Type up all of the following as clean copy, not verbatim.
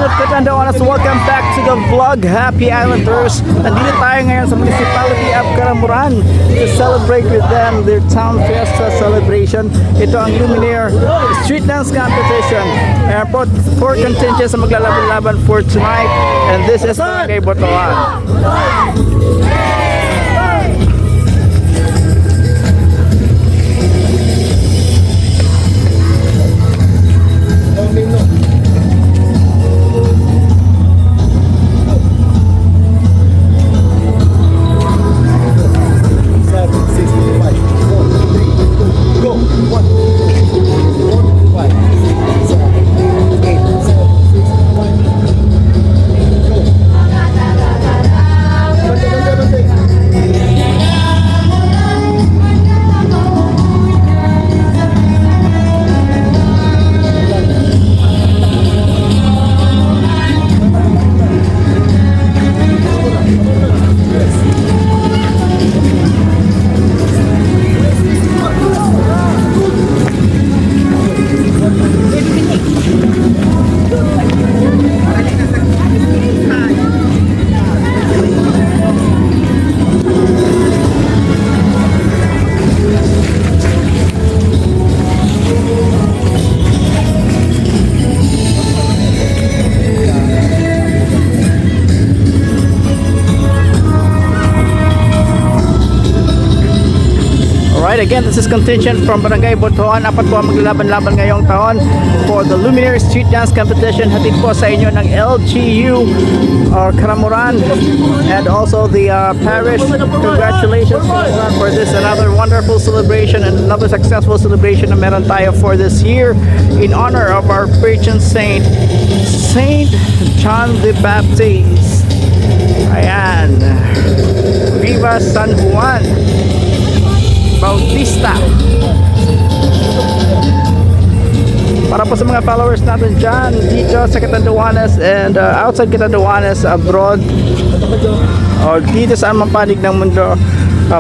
Caramoran Catanduanes, welcome back to the vlog. Happy Islanders! Nandito tayo ngayon sa municipality of Caramoran to celebrate with them their town fiesta celebration. Ito ang Luminare street dance competition. And four contingents na maglalaban-laban for tonight. And this is Barangay Bothoan. Alright, again, this is contingent from Barangay Bothoan. Apat po ang maglalaban-laban ngayong taon for the Luminare Street Dance Competition. Hatid po sa inyo ng LGU or Caramoran and also the parish. Congratulations for this another wonderful celebration and another successful celebration na meron tayo for this year in honor of our patron saint, Saint John the Baptist. Ayan. Viva San Juan Pista. Para po sa mga followers natin dyan dito sa Catanduanes and outside Catanduanes, abroad or dito sa anumang panig ng mundo,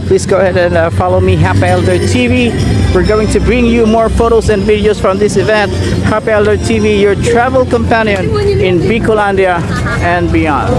please go ahead and follow me, Happy Elder TV. We're going to bring you more photos and videos from this event. Happy Elder TV, your travel companion in Bicolandia and beyond.